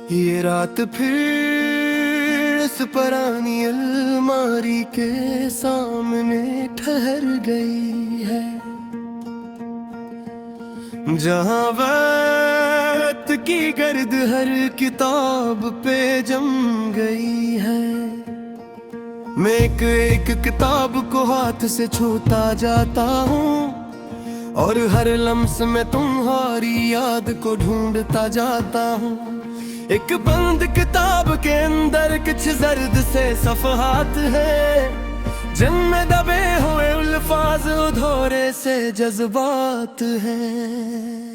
ये रात फिर इस पुरानी अलमारी के सामने ठहर गई है, जहाँ वक्त की गर्द हर किताब पे जम गई है। मैं एक एक किताब को हाथ से छूता जाता हूँ और हर लम्स में तुम्हारी याद को ढूंढता जाता हूँ। एक बंद किताब के अंदर कुछ जर्द से सफ़हात है, जिनमें दबे हुए अल्फाज अधूरे से जज्बात हैं।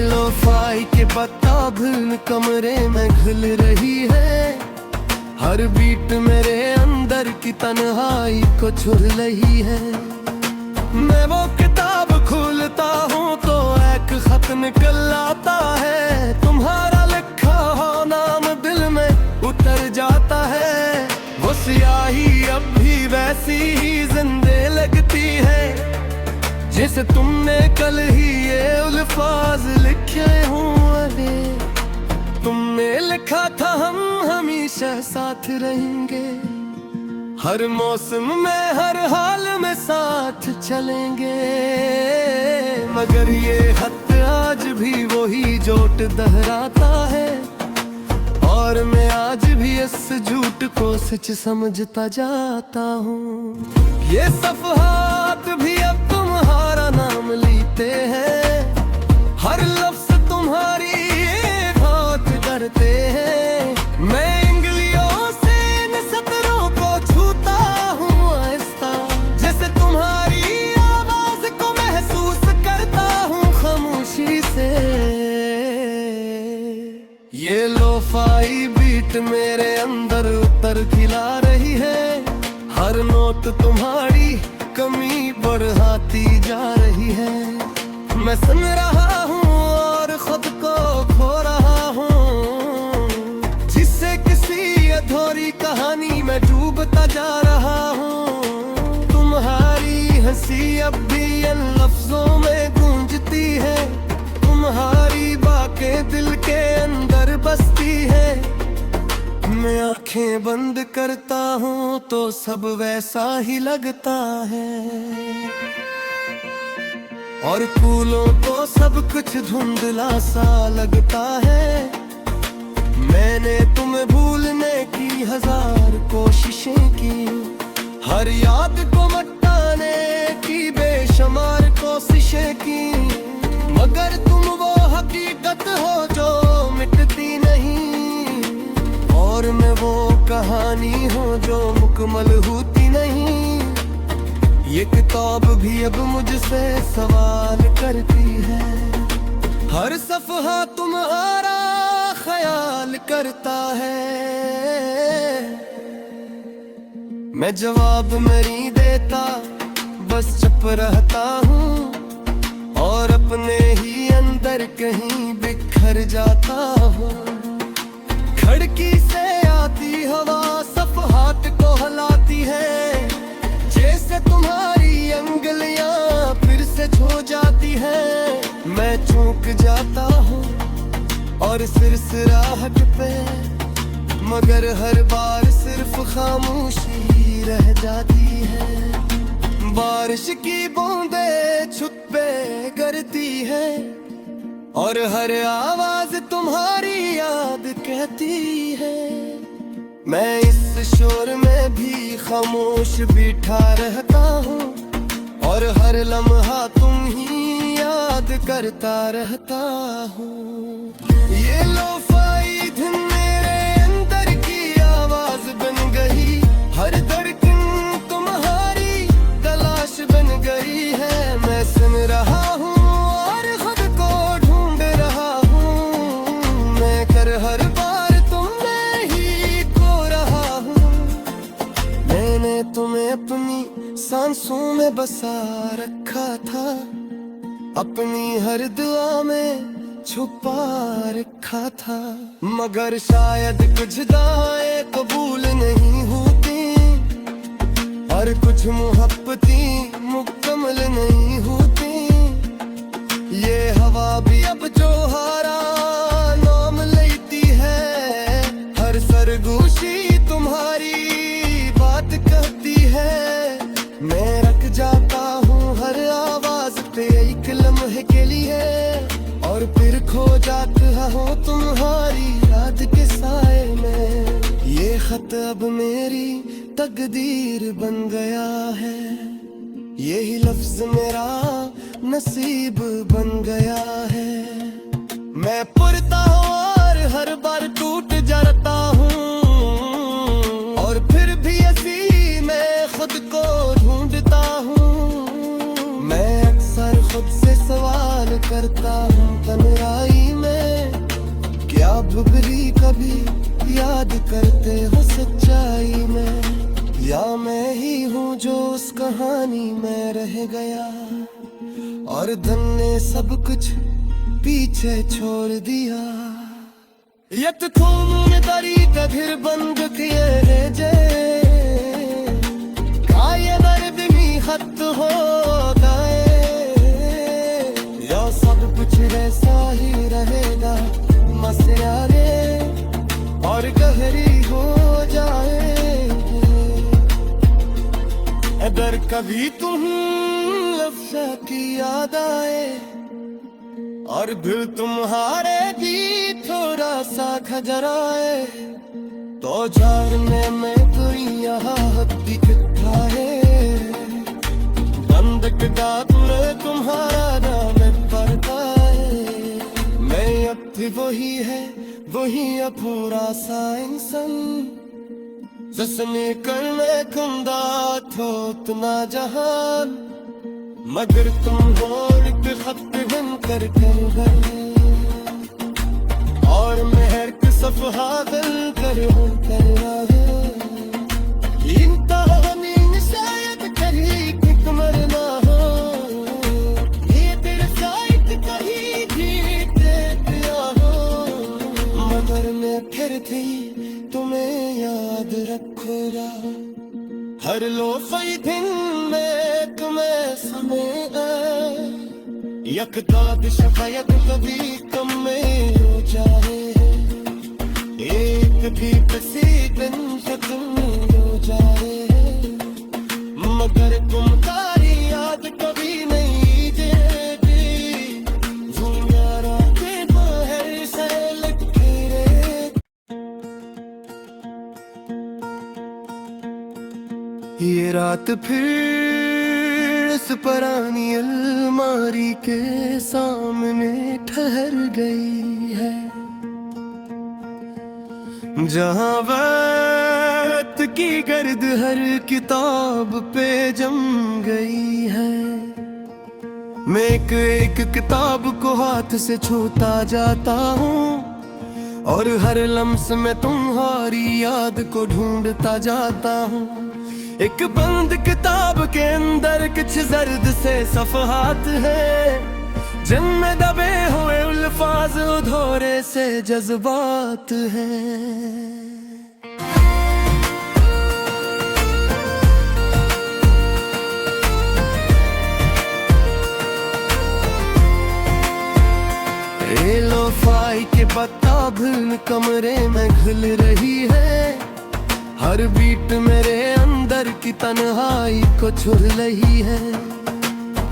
लोफाई के बताब कमरे में घुल रही है, हर बीट मेरे अंदर की तन्हाई को छुड़ रही है। मैं वो किताब खोलता हूँ तो एक खत निकल आता है, तुम्हारा लिखा हो नाम दिल में उतर जाता है। वो स्याही अब भी वैसी ही जिंदे लगती है, जिसे तुमने कल ही ये अल्फाज लिखे हूँ। अरे तुमने लिखा था हम हमेशा साथ रहेंगे, हर मौसम में हर हाल में साथ चलेंगे। मगर ये खत आज भी वही जोट दोहराता है, और मैं आज भी इस झूठ को सच समझता जाता हूँ। ये सफ़हात भी अब तुम्हारा नाम लेते हैं, हर लफ्ज़ तुम्हारी बात करते हैं। मैं इंगलियों से इन सतरों को छूता हूँ आहिस्ता, जैसे तुम्हारी आवाज़ को महसूस करता हूँ खामोशी से। ये लोफाई बीट मेरे अंदर उतर खिला रही है, हर नोट तुम्हारी कमी बढ़ाती जा रही है। मैं सुन रहा हूँ और खुद को खो रहा हूँ, जिससे किसी अधूरी कहानी में डूबता जा रहा हूँ। तुम्हारी हंसी अब भी इन लफ्जों में गूंजती है, तुम्हारी बातें दिल के अंदर बसती है। मैं आंखें बंद करता हूँ तो सब वैसा ही लगता है, और फूलों को सब कुछ धुंधला सा लगता है। मैंने तुम्हें भूलने की हजार कोशिशें की, हर याद को मिटाने की बेशुमार कोशिशें की, मगर तुम वो हकीकत हो जो मिटती नहीं, और मैं वो कहानी हूँ जो मुकम्मल होती नहीं। ये किताब भी अब मुझसे सवाल करती है, हर सफ़हा तुम्हारा ख्याल करता है। मैं जवाब नहीं देता, बस चुप रहता हूँ, और अपने ही अंदर कहीं बिखर जाता हूँ। खिड़की से आती हवा सफ़हात को हिलाती है, जैसे तुम्हारी अंगलियां फिर से छू जाती है। मैं चूक जाता हूँ और सिरसिराहट पे, मगर हर बार सिर्फ खामोशी रह जाती है। बारिश की बूंदें छुप पे गिरती है, और हर आवाज तुम्हारी याद कहती है। मैं इस शोर में भी खामोश बैठा रहता हूँ, और हर लम्हा तुम ही याद करता रहता हूँ। ये लोफाई धुन मेरे अंदर की आवाज बन गई, हर धड़कन तुम्हारी तलाश बन गई है। मैं सुन रहा हूँ और खुद को ढूंढ रहा हूँ, मैं कर हर बार तुमने ही खो रहा हूँ। मैंने तुम्हें अपनी सांसों में बसा रखा था, अपनी हर दुआ में छुपा रखा था, मगर शायद कुछ दाएं कबूल नहीं होती, और कुछ मोहब्बतें मुकम्मल नहीं होती। ये हवा भी अब जो हारा नाम लेती है, हर सरगोशी तुम्हारी बात कहती है। मैं रख जाता हूँ हर आवाज पे एक लम्हे के लिए, और फिर खो जाता हूँ तुम्हारी याद के साए में। ये खत अब मेरी तकदीर बन गया है, यही लफ्ज मेरा नसीब बन गया है। मैं पुरता हूँ और हर बार टूट जाता हूँ, और फिर भी ऐसी मैं खुद को ढूंढता हूँ। मैं अक्सर खुद से सवाल करता हूँ तन्हाई में, क्या भुगली कभी याद करते हो सच्चाई में, या मैं ही हूँ जो उस कहानी में रह गया, और धन ने सब कुछ पीछे छोड़ दिया। यत थूम दरी कधिर बंद किए रेजे, काय दर्दनी हत हो गए, या सब कुछ वैसा ही रहेगा मसयारे और गहरी हो जाए। अगर कभी तुम लफ्ज़ की याद आए, और दिल तुम्हारे भी थोड़ा सा खजराए, तो झाड़ने में कोई यहाँ दिखता है। बंद किताब में तुम्हारा नाम पढ़ता है। मैं अब भी वही है, वही अपूरा सा इंसान, जिसने कल में कुंदा थो उतना जहान। मगर तुम हो एक खत बन कर गए, और मेहर के सफहा दिल कर रहे। इंतहानी शायद कहीं किक मरना हो, ये तेरे साथ कहीं जीत दिया हो। मगर मैं फिर थी तुम्हें याद रखूंगा, हर लोफई दिन में तुम्हें समय यकदाद शफायत कभी कम में हो जाए, एक भी किसी दिन खत्म हो जाए। मगर तुम्हारी याद कभी नहीं देती, दुनिया रातें बाहर से लगती रे। ये रात फिर इस पुरानी अलमारी के सामने ठहर गई है, जहाँ वक्त की गर्द हर किताब पे जम गई है। मैं एक किताब को हाथ से छूता जाता हूँ, और हर लम्स में तुम्हारी याद को ढूंढता जाता हूँ। एक बंद किताब के अंदर कुछ जर्द से सफहात है, जिनमें दबे हुए अल्फाज अधूरे से जज्बात हैं। लोफाई के पत्ता भी कमरे में घुल रही है, हर बीट मेरे अंदर की तन्हाई को छुड़ रही है।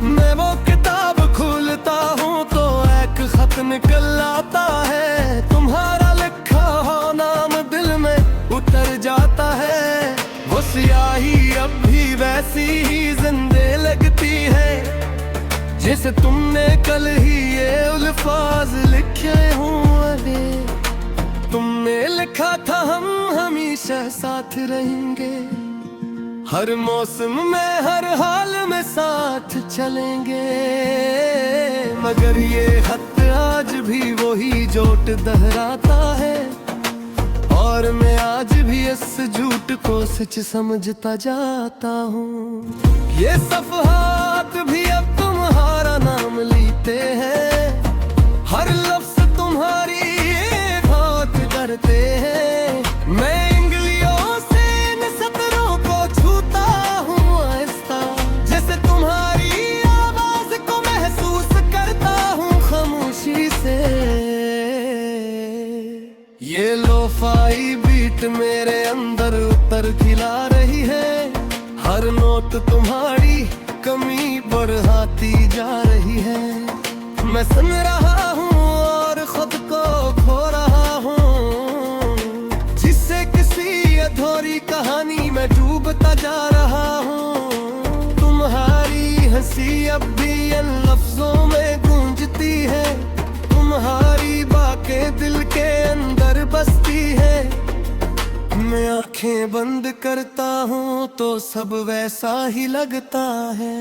मैं वो किताब खोलता हूँ तो एक खत निकल आता है, तुम्हारा लिखा हो नाम दिल में उतर जाता है। वो स्याही अब भी वैसी ही जिंदे लगती है, जिसे तुमने कल ही ये अल्फाज लिखे हूँ। अरे तुमने लिखा था हम हमेशा साथ रहेंगे, हर मौसम में हर हाल में साथ चलेंगे। मगर ये खत आज भी वही जोट दोहराता है, और मैं आज भी इस झूठ को सच समझता जाता हूँ। ये सफहात भी अब तुम्हारा नाम लेते हैं, हर लफ्ज तुम्हारी बात करते हैं। मैं इंगलियों से इन सतरों को छूता हूँ, ये लोफाई बीट मेरे अंदर उतर खिला रही है, हर नोट तुम्हारी कमी बढ़ाती जा रही है। मैं सुन रहा हूँ और खुद को खो रहा हूँ, जिससे किसी अधूरी कहानी में डूबता जा रहा हूँ। तुम्हारी हंसी अब भी इन लफ्जों में गूंजती है, तुम्हारी बातें दिल के अंदर बसती है। मैं आंखें बंद करता हूँ तो सब वैसा ही लगता है,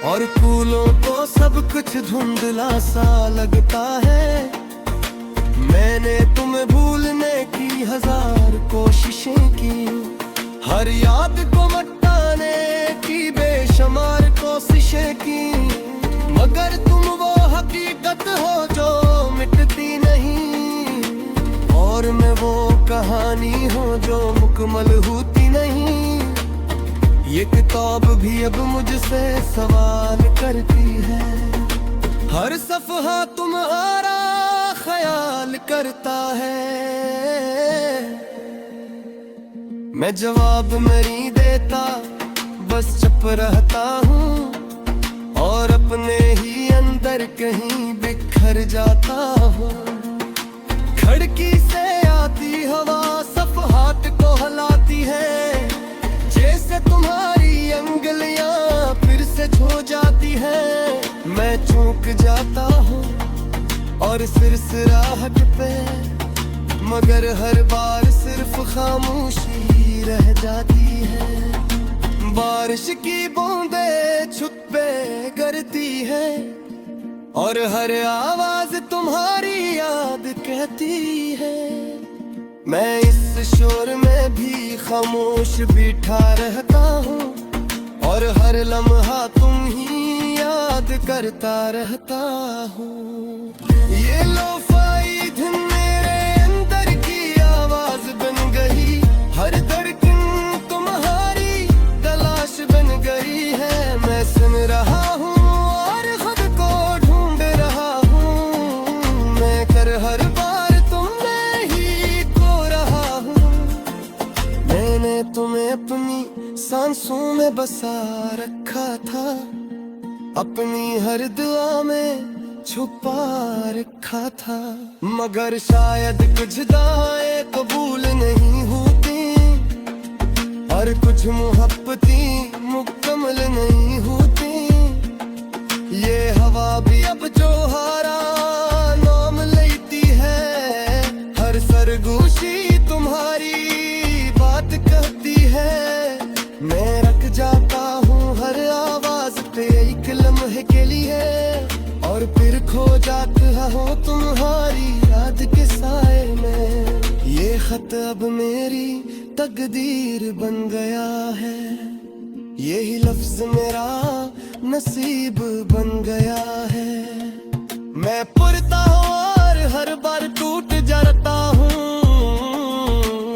और फूलों को सब कुछ धुंधला सा लगता है। मैंने तुम्हें भूलने की हजार कोशिशें की, हर याद को मिटाने की बेशुमार कोशिशें की, मगर तुम वो हकीकत हो जो मिटती नहीं, और मैं वो कहानी हूँ जो मुकम्मल होती नहीं। ये किताब भी अब मुझसे सवाल करती है, हर सफ़हा तुम्हारा ख्याल करता है। मैं जवाब नहीं देता, बस चुप रहता हूँ, और अपने ही अंदर कहीं बिखर जाता हूँ। खिड़की से आती हवा सफ़हात को हिलाती है, जैसे तुम्हारी अंगुलियां फिर से छू जाती है। मैं चूक जाता हूँ और सिरसिराहट पे, मगर हर बार सिर्फ खामोशी रह जाती है। बारिश की बूंदें छुप पे गिरती है, और हर आवाज तुम्हारी याद कहती है। मैं इस शोर में भी खामोश बैठा रहता हूँ, और हर लम्हा तुम ही याद करता रहता हूँ। ये लोफाई धुन मेरे अंदर की आवाज बन गई, हर धड़कन तुम्हारी तलाश बन गई है। मैं सुन रहा हूँ और खुद को ढूंढ रहा हूँ, मैं कर हर बार तुमने ही खो रहा हूँ। मैंने तुम्हें अपनी सांसों में बसा रखा था, अपनी हर दुआ में छुपा रखा था, मगर शायद कुछ दुआएं कबूल नहीं होती, और कुछ मोहब्बतें मुकम्मल नहीं होती। ये हवा भी अब जो हारा नाम लेती है, हर सरगोशी तुम्हारी बात कहती है। मैं रख जाता हूँ हर आवाज पे एक लम्हे के लिए, और फिर खो जाता हूँ तुम्हारी याद के साए में। ये खत अब मेरी तकदीर बन गया है, यही लफ्ज मेरा नसीब बन गया है। मैं पुरता हूँ और हर बार टूट जाता हूँ,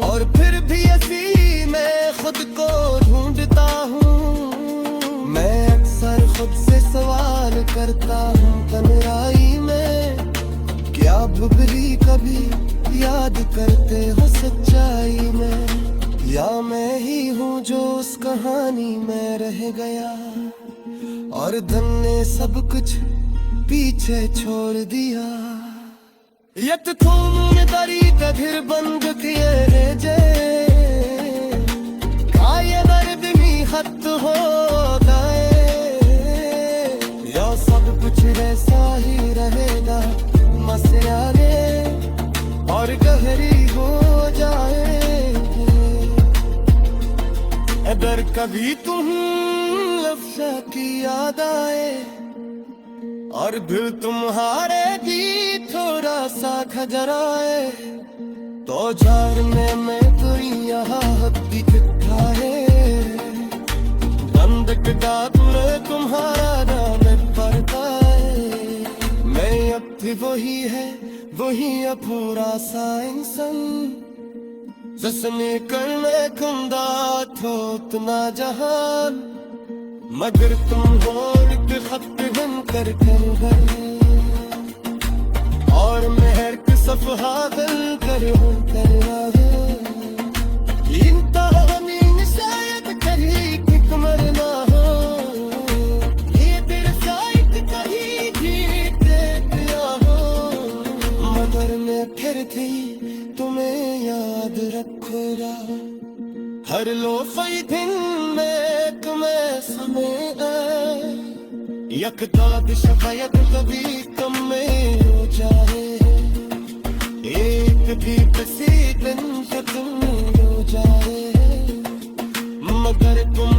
और फिर भी ऐसी मैं खुद को ढूंढता हूँ। मैं अक्सर खुद से सवाल करता हूँ तन्हाई में, क्या बुबली कभी याद करते हो सच्चाई में, या मैं ही हूँ जो उस कहानी में रह गया, और धन ने सब कुछ पीछे छोड़ दिया। यत थूम दरी कधिर बंद किए रे जे, काय दर्द भी खत हो गए, या सब कुछ वैसा ही रहेगा मसयारे, और गहरी हो जाएगी। अगर कभी तुम लफ्ज़ की याद आए, और फिर तुम्हारे भी थोड़ा सा खजराए, तो जार में मैं तो यहाँ दिखता है। बंद किताब में तुम्हारा नाम पढ़ता है। मैं अब भी वही है, वही अपूरा सा इंसान, जिसने करने खुदा थो उतना जहान, मगर तुम हो एक खत हम कर गए, और मेहर हागल करो करना है इंतहा में शायद कहीं किक मरना हो ये दिल साइड कहीं भी दिया हो मगर मैं फिर थी तुम्हें याद रखूंगा हर लो फई दिन में तुम्हें समय यकदाद शफायत कभी कम में हो जाए एक भी किसी दिन खत्म हो जाए मगर तुम